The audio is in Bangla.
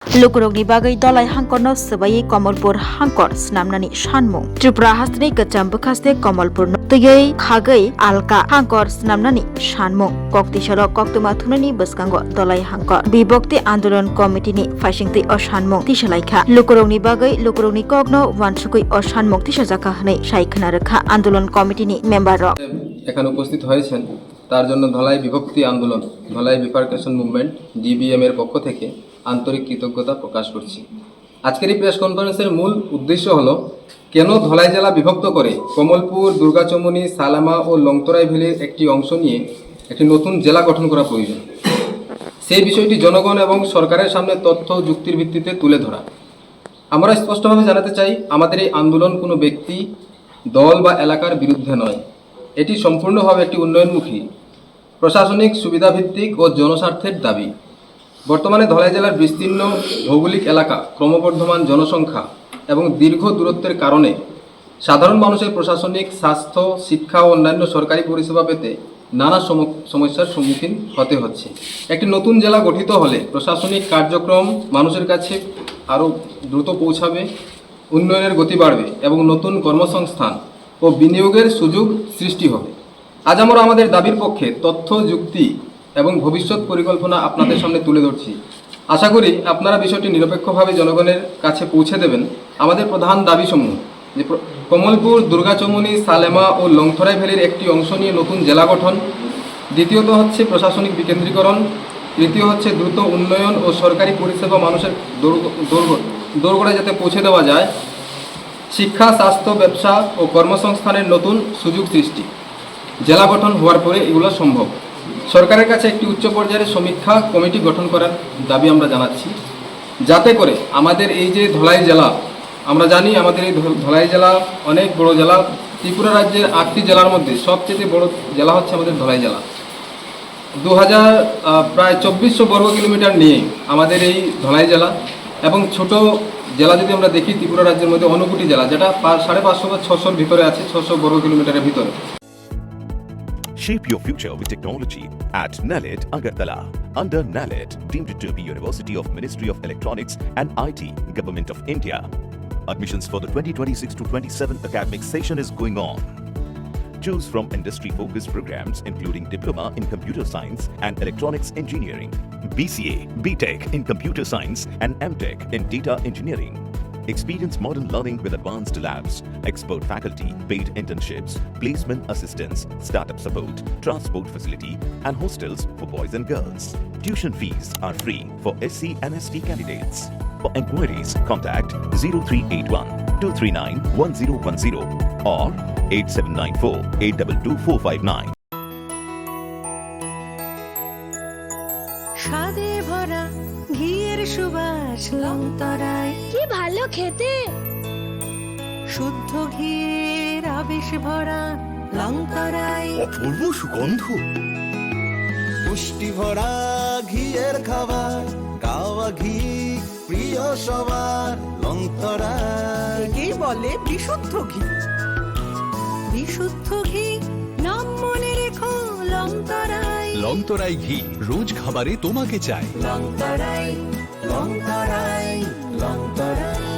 Lukurogni bagai dolai hangkorno sebagai Komalpur hangkor snamnani sanmung. Tripura hastani kecam bekaste Komalpur tuyai khagai alka hangkor snamnani sanmung. Kokti sorok koktuma thunani beskango dolai hangkor. Bibokti Andolon Committee ni faisingti o sanmung tisalaikha. Lukurogni bagai lukurogni kokno wansukui o sanmung tisajaka hanai saikana rakha Andolon Committee ni member rok. এখানে উপস্থিত হয়েছেন তার জন্য ধলাই বিভক্তি আন্দোলন ধলাই বিফার্কেশন মুভমেন্ট ডিবিএম এর পক্ষ থেকে আন্তরিক কৃতজ্ঞতা প্রকাশ করছি। আজকের এই প্রেস কনফারেন্সের মূল উদ্দেশ্য হলো কেন ধলাই জেলা বিভক্ত করে কমলপুর, দুর্গাচমনি, সালামা ও লংতরাই ভ্যালির একটি অংশ নিয়ে একটি নতুন জেলা গঠন করা প্রয়োজন। সেই বিষয়টি জনগণ এবং সরকারের সামনে তথ্য ও যুক্তির ভিত্তিতে তুলে ধরা। আমরা স্পষ্টভাবে জানাতে চাই আমাদের এই আন্দোলন কোনো ব্যক্তি, দল বা এলাকার বিরুদ্ধে নয়। এটি সম্পূর্ণভাবে একটি উন্নয়নমুখী, প্রশাসনিক সুবিধাভিত্তিক ও জনস্বার্থের দাবি। বর্তমানে ধলাই জেলার বিস্তীর্ণ ভৌগোলিক এলাকা, ক্রমবর্ধমান জনসংখ্যা এবং দীর্ঘ দূরত্বের কারণে সাধারণ মানুষের প্রশাসনিক, স্বাস্থ্য, শিক্ষা ও অন্যান্য সরকারি পরিষেবা পেতে নানা সমস্যার সম্মুখীন হতে হচ্ছে। একটি নতুন জেলা গঠিত হলে প্রশাসনিক কার্যক্রম মানুষের কাছে আরও দ্রুত পৌঁছাবে, উন্নয়নের গতি বাড়বে এবং নতুন কর্মসংস্থান ও বিনিয়োগের সুযোগ সৃষ্টি হবে। আজ আমরা আমাদের দাবির পক্ষে তথ্য, যুক্তি এবং ভবিষ্যৎ পরিকল্পনা আপনাদের সামনে তুলে ধরছি। আশা করি আপনারা বিষয়টি নিরপেক্ষভাবে জনগণের কাছে পৌঁছে দেবেন। আমাদের প্রধান দাবিসমূহ যে কমলপুর, দুর্গাচমনি, সালেমা ও লংথরাই ভ্যালির একটি অংশ নিয়ে নতুন জেলা গঠন, দ্বিতীয়ত হচ্ছে প্রশাসনিক বিকেন্দ্রীকরণ, তৃতীয় হচ্ছে দ্রুত উন্নয়ন ও সরকারি পরিষেবা মানুষের দোরগোড়ায় যাতে পৌঁছে দেওয়া যায়, শিক্ষা, স্বাস্থ্য, ব্যবসা ও কর্মসংস্থানের নতুন সুযোগ সৃষ্টি। জেলা গঠন হওয়ার পরে এগুলো সম্ভব। সরকারের কাছে একটি উচ্চ পর্যায়ের সমীক্ষা কমিটি গঠন করার দাবি আমরা জানাচ্ছি, যাতে করে আমাদের এই যে ধলাই জেলা, আমরা জানি আমাদের এই ধলাই জেলা অনেক বড় জেলা। ত্রিপুরা রাজ্যের 8টি জেলার মধ্যে সবচেয়ে বড় জেলা হচ্ছে আমাদের ধলাই জেলা। প্রায় 2400 বর্গ কিলোমিটার নিয়ে আমাদের এই ধলাই জেলা, এবং ছোট জেলা যদি আমরা দেখি ত্রিপুরা রাজ্যের মধ্যে অনুকুটি জেলা, যেটা 550 বা 600-র ভিতরে আছে, 600 বর্গ কিলোমিটারের ভিতরে। Shape your future with technology at NALED Agartala. Under NALED, deemed to be University of Ministry of Electronics and IT, Government of India. Admissions for the 2026 to 27 academic session is going on. Choose from industry-focused programs including Diploma in Computer Science and Electronics Engineering, BCA, BTech in Computer Science and MTech in Data Engineering. Experience modern learning with advanced labs, expert faculty, paid internships, placement assistance, startup support, transport facility, and hostels for boys and girls. Tuition fees are free for SC and ST candidates. For enquiries, contact 0381 239 1010 or 8794 822459. স্বাদে ভরা ঘিয়ের সুবাস লংতরায়, কি ভালো খেতে। শুদ্ধ ঘিয়ের আবেশ ভরা লংতরায়, অপূর্ব সুগন্ধ, পুষ্টি ভরা ঘিয়ের খাবার, গাওয়া ঘি প্রিয় সবার লংতরায়। একেই বলে বিশুদ্ধ ঘি। বিশুদ্ধ ঘি নাম মনে রেখো লংতরায়। লংতরাই ঘি রোজ খাবারে তোমাকে চাই। লংতরায়, লংতরায়, লংতরায়।